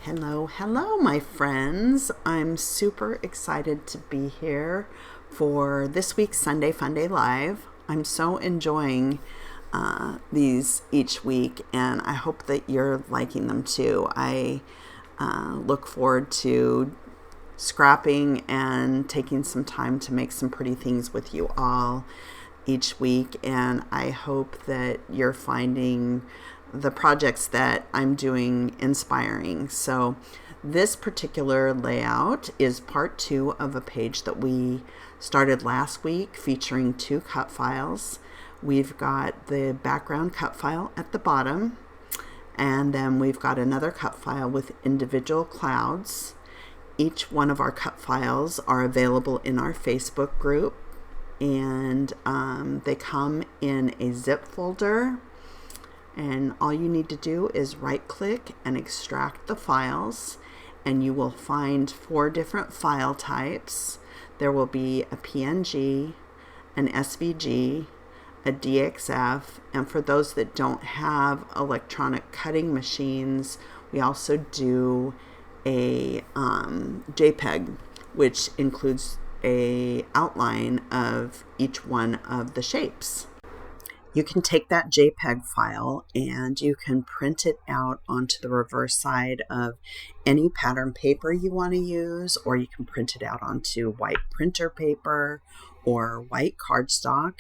Hello, my friends. I'm super excited to be here for this week's Sunday Fun Day Live. I'm so enjoying these each week, and I hope that you're liking them too. I look forward to scrapping and taking some time to make some pretty things with you all each week, and I hope that you're finding the projects that I'm doing inspiring. So this particular layout is part 2 of a page that we started last week featuring 2 cut files. We've got the background cut file at the bottom, and then we've got another cut file with individual clouds. Each one of our cut files are available in our Facebook group, and they come in a zip folder. And all you need to do is right click and extract the files, and you will find 4 different file types. There will be a PNG, an SVG, a DXF, and for those that don't have electronic cutting machines, we also do a JPEG, which includes a outline of each one of the shapes. You can take that JPEG file and you can print it out onto the reverse side of any pattern paper you want to use, or you can print it out onto white printer paper or white cardstock,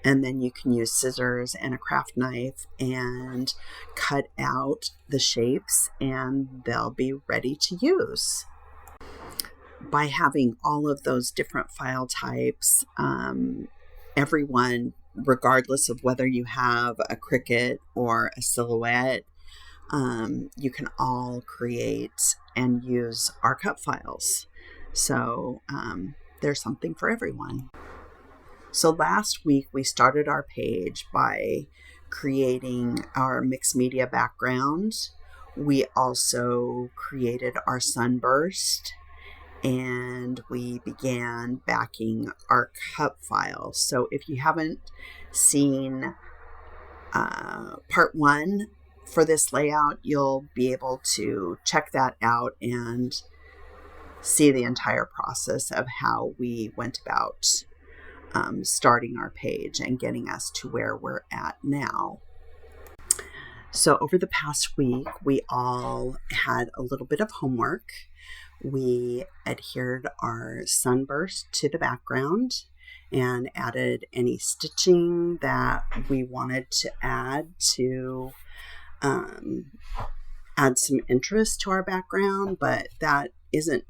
and then you can use scissors and a craft knife and cut out the shapes, and they'll be ready to use. By having all of those different file types, everyone, regardless of whether you have a Cricut or a Silhouette, you can all create and use our cut files. So there's something for everyone. So last week we started our page by creating our mixed media background. We also created our sunburst, and we began backing our cut file. So if you haven't seen part 1 for this layout, you'll be able to check that out and see the entire process of how we went about starting our page and getting us to where we're at now. So over the past week, we all had a little bit of homework. We adhered our sunburst to the background and added any stitching that we wanted to add to add some interest to our background, but that isn't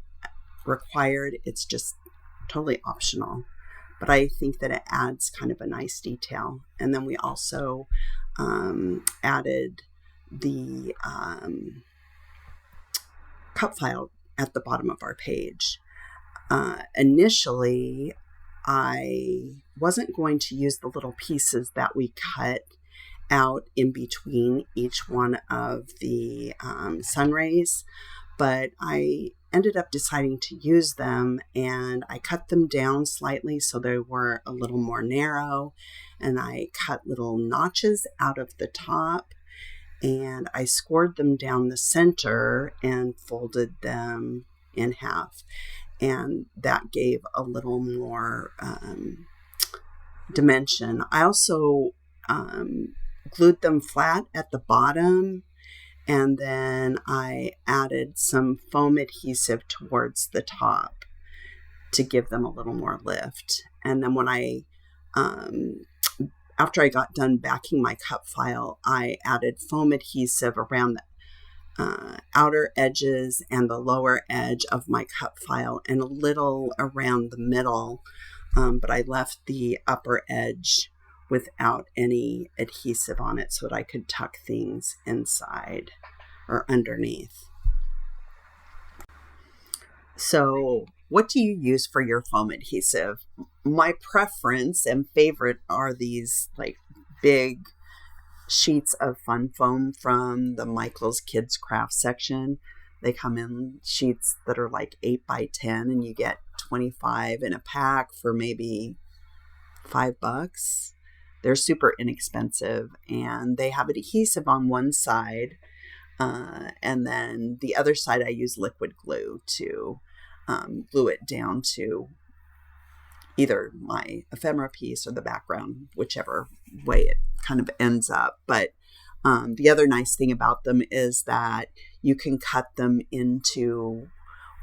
required. It's just totally optional. But I think that it adds kind of a nice detail. And then we also added the cut file at the bottom of our page. Initially, I wasn't going to use the little pieces that we cut out in between each one of the sun rays, but I ended up deciding to use them, and I cut them down slightly so they were a little more narrow, and I cut little notches out of the top, and I scored them down the center and folded them in half, and that gave a little more dimension. I also glued them flat at the bottom, and then I added some foam adhesive towards the top to give them a little more lift. And then when I after I got done backing my cut file, I added foam adhesive around the outer edges and the lower edge of my cut file, and a little around the middle, but I left the upper edge without any adhesive on it so that I could tuck things inside or underneath. So what do you use for your foam adhesive? My preference and favorite are these like big sheets of fun foam from the Michael's Kids Craft section. They come in sheets that are like 8 by 10, and you get 25 in a pack for maybe $5. They're super inexpensive, and they have adhesive on one side And then the other side, I use liquid glue to glue it down to either my ephemera piece or the background, whichever way it kind of ends up. But the other nice thing about them is that you can cut them into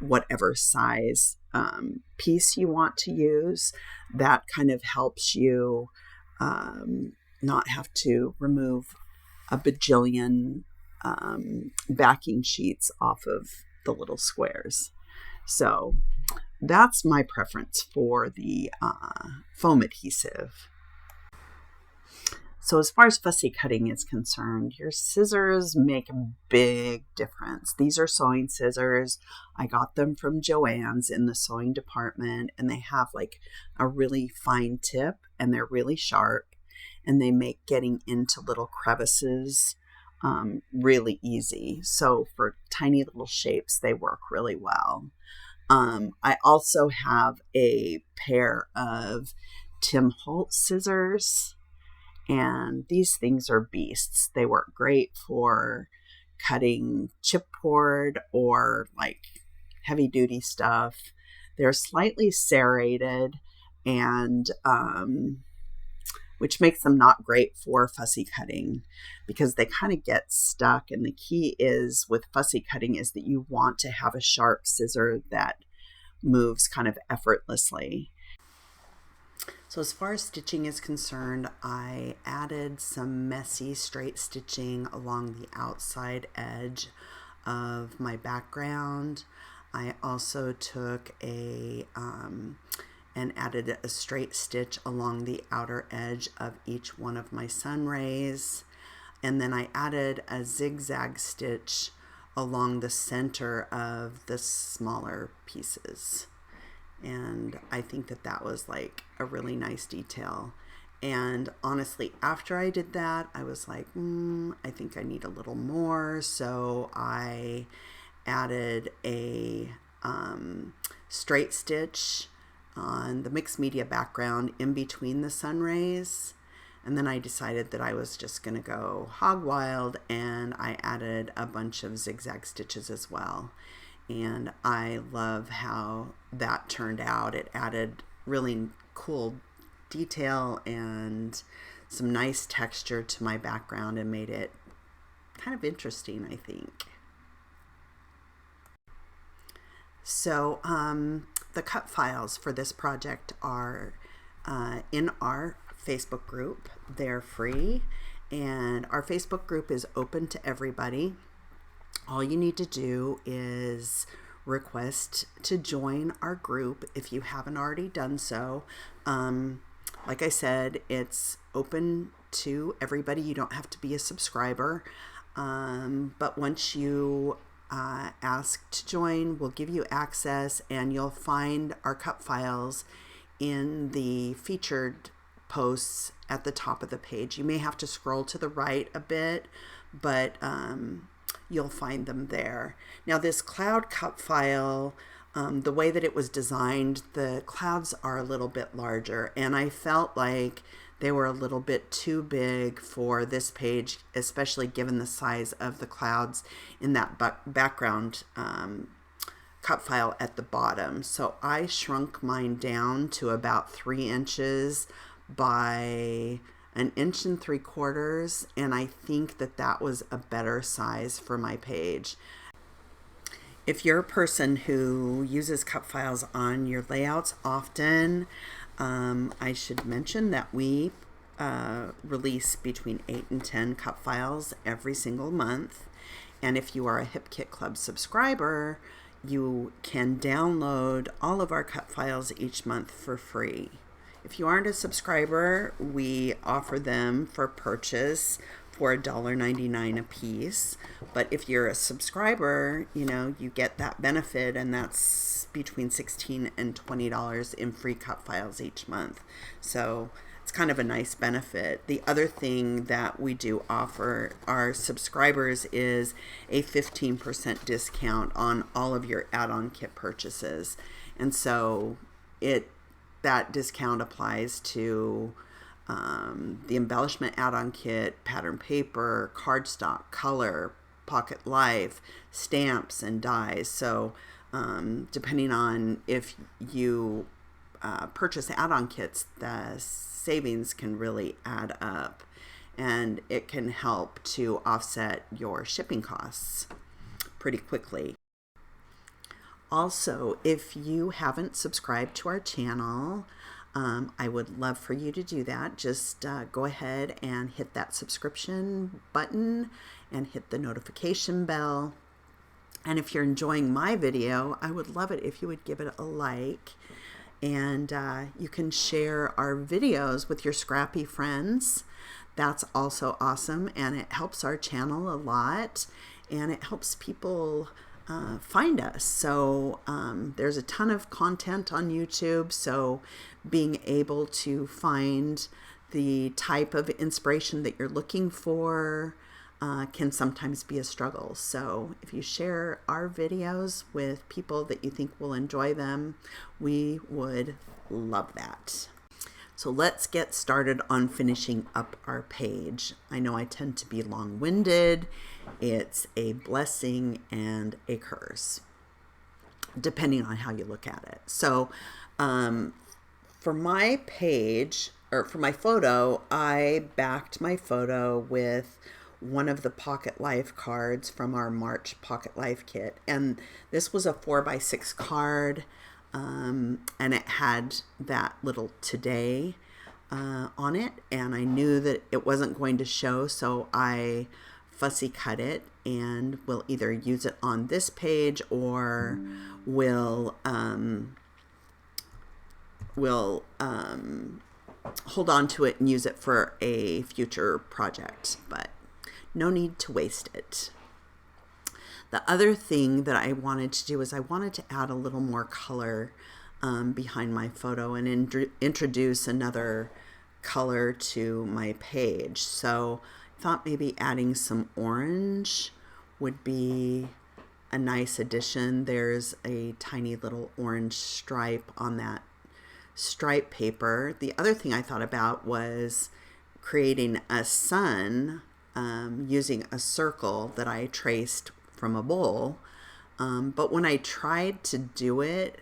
whatever size piece you want to use. That kind of helps you not have to remove a bajillion backing sheets off of the little squares. So that's my preference for the foam adhesive. So as far as fussy cutting is concerned, your scissors make a big difference. These are sewing scissors. I got them from Joann's in the sewing department, and they have like a really fine tip, and they're really sharp, and they make getting into little crevices really easy. So for tiny little shapes, they work really well. I also have a pair of Tim Holtz scissors, and these things are beasts. They work great for cutting chipboard or like heavy duty stuff. They're slightly serrated, and which makes them not great for fussy cutting because they kind of get stuck. And the key is with fussy cutting is that you want to have a sharp scissor that moves kind of effortlessly. So as far as stitching is concerned, I added some messy straight stitching along the outside edge of my background. I also took and added a straight stitch along the outer edge of each one of my sun rays. And then I added a zigzag stitch along the center of the smaller pieces. And I think that that was like a really nice detail. And honestly, after I did that, I was like, I think I need a little more. So I added a straight stitch on the mixed media background in between the sun rays. And then I decided that I was just going to go hog wild, and I added a bunch of zigzag stitches as well. And I love how that turned out. It added really cool detail and some nice texture to my background and made it kind of interesting, I think. So the cut files for this project are in our Facebook group. They're free, and our Facebook group is open to everybody. All you need to do is request to join our group if you haven't already done so. Like I said, it's open to everybody. You don't have to be a subscriber. But once you ask to join, we'll give you access, and you'll find our cut files in the featured posts at the top of the page. You may have to scroll to the right a bit, but you'll find them there. Now this cloud cut file, the way that it was designed, the clouds are a little bit larger, and I felt like they were a little bit too big for this page, especially given the size of the clouds in that background cut file at the bottom. So I shrunk mine down to about 3 inches by 1 3/4 inches, and I think that that was a better size for my page. If you're a person who uses cut files on your layouts often, I should mention that we release between 8 and 10 cut files every single month. And if you are a Hip Kit Club subscriber, you can download all of our cut files each month for free. If you aren't a subscriber, we offer them for purchase for $1.99 a piece. But if you're a subscriber, you get that benefit, and that's between $16 and $20 in free cut files each month. So it's kind of a nice benefit. The other thing that we do offer our subscribers is a 15% discount on all of your add-on kit purchases. And so that discount applies to the embellishment add-on kit, pattern paper, cardstock, color, Pocket Life, stamps, and dies. So depending on if you purchase add-on kits, the savings can really add up, and it can help to offset your shipping costs pretty quickly. Also, if you haven't subscribed to our channel, I would love for you to do that. Just go ahead and hit that subscription button and hit the notification bell. And if you're enjoying my video, I would love it if you would give it a like. And you can share our videos with your scrappy friends. That's also awesome, and it helps our channel a lot, and it helps people find us. So there's a ton of content on YouTube, so being able to find the type of inspiration that you're looking for can sometimes be a struggle. So if you share our videos with people that you think will enjoy them, we would love that. So let's get started on finishing up our page. I know I tend to be long-winded. It's a blessing and a curse, depending on how you look at it. So for my page, or for my photo, I backed my photo with one of the Pocket Life cards from our March Pocket Life kit. And this was a 4x6 card, and it had that little today on it. And I knew that it wasn't going to show, so I fussy cut it, and we'll either use it on this page or we'll hold on to it and use it for a future project, but no need to waste it. The other thing that I wanted to do is I wanted to add a little more color behind my photo and introduce another color to my page. So I thought maybe adding some orange would be a nice addition. There's a tiny little orange stripe on that stripe paper. The other thing I thought about was creating a sun using a circle that I traced from a bowl. But when I tried to do it,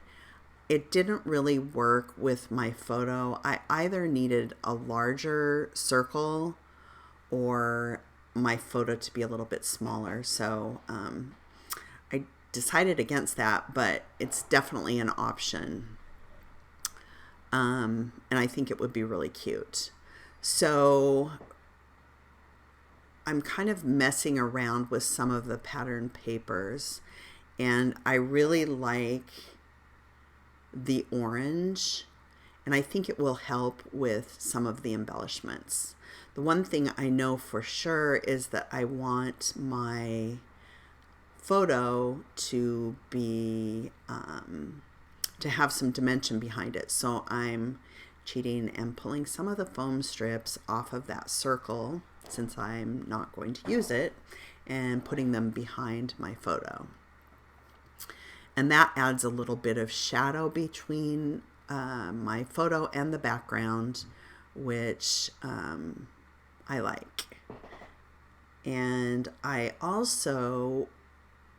it didn't really work with my photo. I either needed a larger circle or my photo to be a little bit smaller. So I decided against that, but it's definitely an option. And I think it would be really cute. So I'm kind of messing around with some of the pattern papers, and I really like the orange, and I think it will help with some of the embellishments. The one thing I know for sure is that I want my photo to be to have some dimension behind it. So I'm cheating and pulling some of the foam strips off of that circle, since I'm not going to use it, and putting them behind my photo. And that adds a little bit of shadow between my photo and the background, which I like. And I also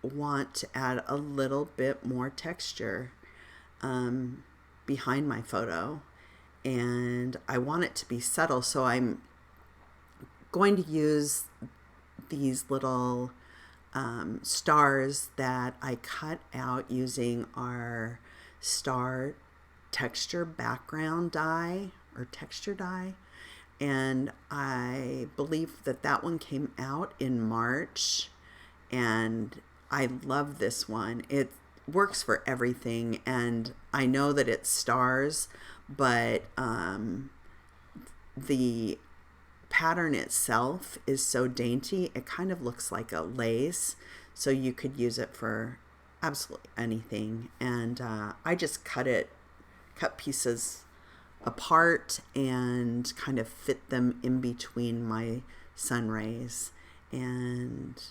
want to add a little bit more texture behind my photo, and I want it to be subtle, so I'm going to use these little stars that I cut out using our star texture background die, or texture die, and I believe that that one came out in March, and I love this one. It works for everything, and I know that it's stars, but the pattern itself is so dainty, it kind of looks like a lace, so you could use it for absolutely anything. And I just cut pieces apart and kind of fit them in between my sun rays, and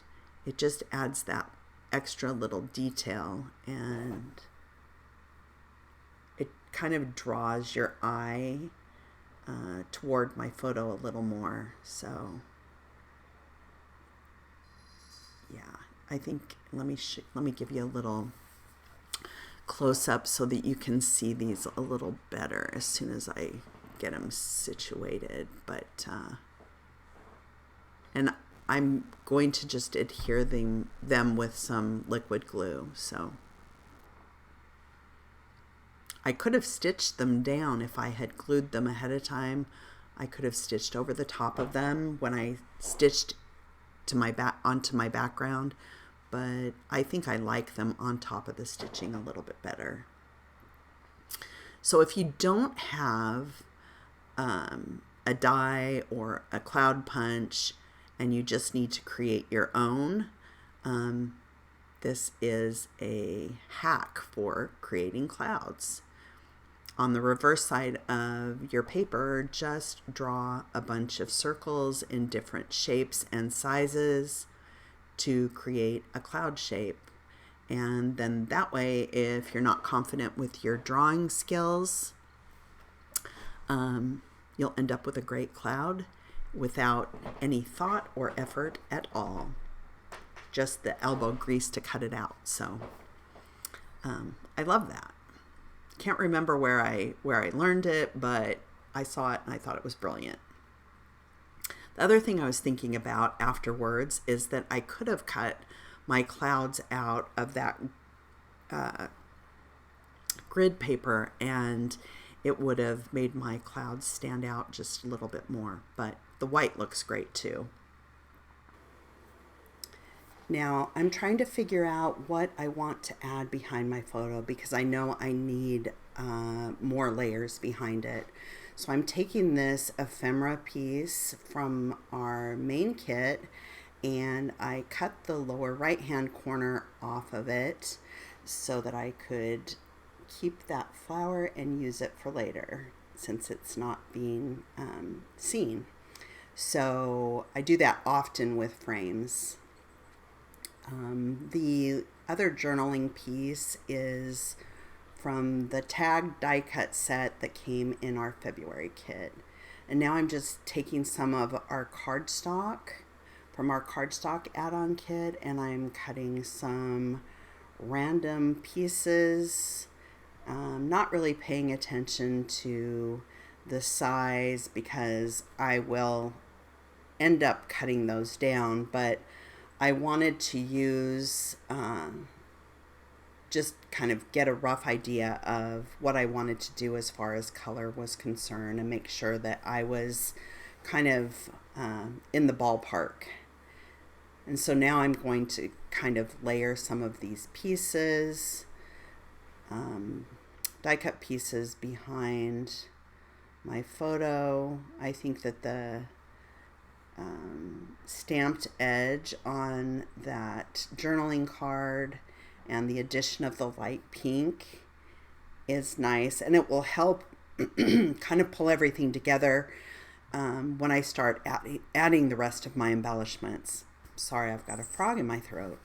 it just adds that extra little detail, and it kind of draws your eye toward my photo a little more. So yeah, I think, let me give you a little close up so that you can see these a little better as soon as I get them situated. But and I'm going to just adhere them with some liquid glue. So I could have stitched them down if I had glued them ahead of time. I could have stitched over the top of them when I stitched to my onto my background, but I think I like them on top of the stitching a little bit better. So if you don't have a die or a cloud punch and you just need to create your own, this is a hack for creating clouds. On the reverse side of your paper, just draw a bunch of circles in different shapes and sizes to create a cloud shape. And then that way, if you're not confident with your drawing skills, you'll end up with a great cloud without any thought or effort at all. Just the elbow grease to cut it out. So I love that. Can't remember where I learned it, but I saw it and I thought it was brilliant. The other thing I was thinking about afterwards is that I could have cut my clouds out of that grid paper, and it would have made my clouds stand out just a little bit more, but the white looks great too. Now I'm trying to figure out what I want to add behind my photo because I know I need more layers behind it. So I'm taking this ephemera piece from our main kit and I cut the lower right hand corner off of it so that I could keep that flower and use it for later since it's not being seen. So I do that often with frames. The other journaling piece is from the tag die cut set that came in our February kit. And now I'm just taking some of our cardstock from our cardstock add-on kit and I'm cutting some random pieces, not really paying attention to the size because I will end up cutting those down, but I wanted to use just kind of get a rough idea of what I wanted to do as far as color was concerned and make sure that I was kind of in the ballpark. And so now I'm going to kind of layer some of these pieces, die cut pieces behind my photo. I think that the stamped edge on that journaling card and the addition of the light pink is nice, and it will help kind of pull everything together when I start adding the rest of my embellishments. Sorry, I've got a frog in my throat.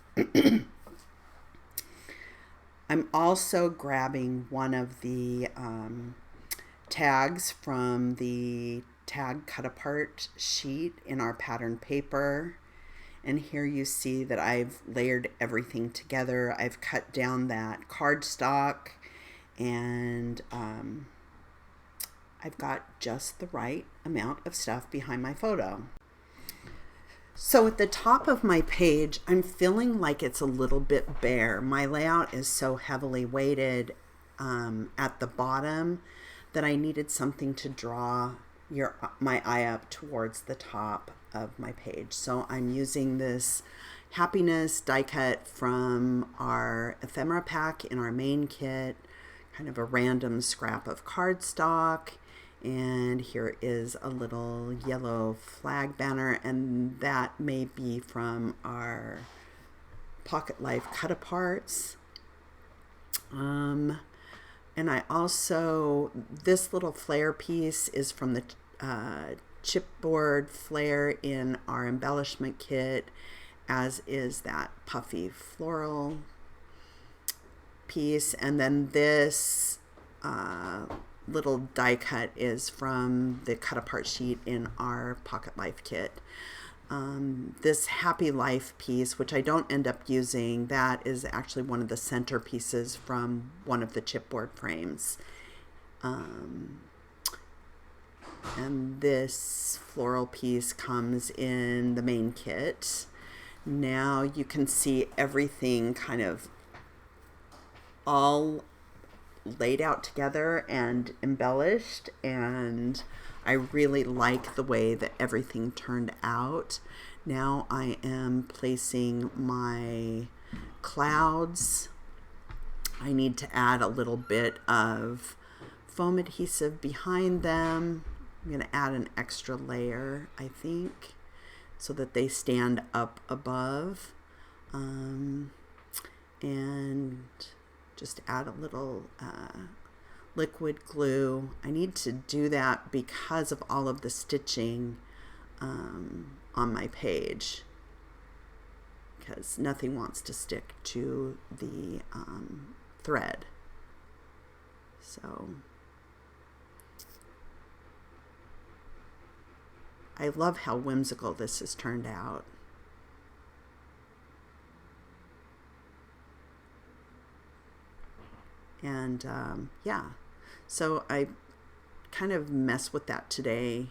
I'm also grabbing one of the tags from the tag cut apart sheet in our pattern paper, and here you see that I've layered everything together. I've cut down that cardstock and I've got just the right amount of stuff behind my photo. So at the top of my page, I'm feeling like it's a little bit bare. My layout is so heavily weighted at the bottom that I needed something to draw my eye up towards the top of my page. So I'm using this happiness die cut from our ephemera pack in our main kit, kind of a random scrap of cardstock, and here is a little yellow flag banner, and that may be from our Pocket Life cut aparts. And I also, this little flare piece is from the chipboard flare in our embellishment kit, as is that puffy floral piece. And then this little die cut is from the cut apart sheet in our Pocket Life kit. This Happy Life piece, which I don't end up using, that is actually one of the centerpieces from one of the chipboard frames. And this floral piece comes in the main kit. Now you can see everything kind of all laid out together and embellished, and I really like the way that everything turned out. Now I am placing my clouds. I need to add a little bit of foam adhesive behind them. I'm going to add an extra layer, I think, so that they stand up above, and just add a little liquid glue. I need to do that because of all of the stitching on my page, because nothing wants to stick to the thread. So I love how whimsical this has turned out. And yeah, so I kind of mess with that today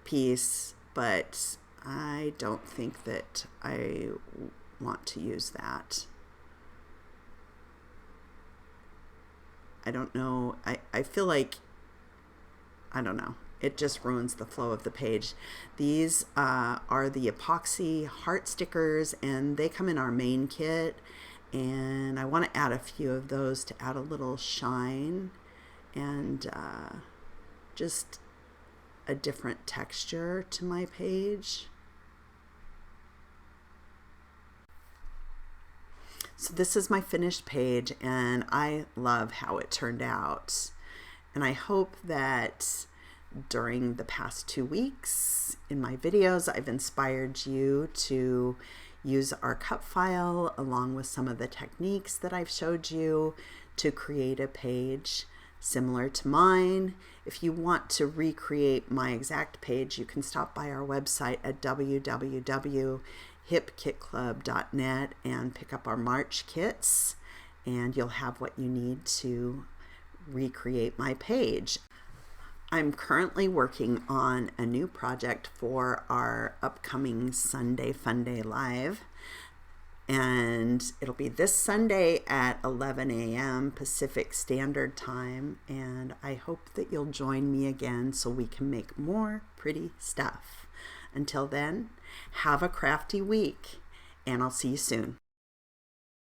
piece, but I don't think that I want to use that. I don't know. I feel like, I don't know. It just ruins the flow of the page. These are the epoxy heart stickers, and they come in our main kit. And I want to add a few of those to add a little shine and just a different texture to my page. So this is my finished page, and I love how it turned out. And I hope that during the past 2 weeks in my videos, I've inspired you to use our cut file along with some of the techniques that I've showed you to create a page similar to mine. If you want to recreate my exact page, you can stop by our website at www.hipkitclub.net and pick up our March kits, and you'll have what you need to recreate my page. I'm currently working on a new project for our upcoming Sunday Fun Day Live, and it'll be this Sunday at 11 a.m. Pacific Standard Time, and I hope that you'll join me again so we can make more pretty stuff. Until then, have a crafty week, and I'll see you soon.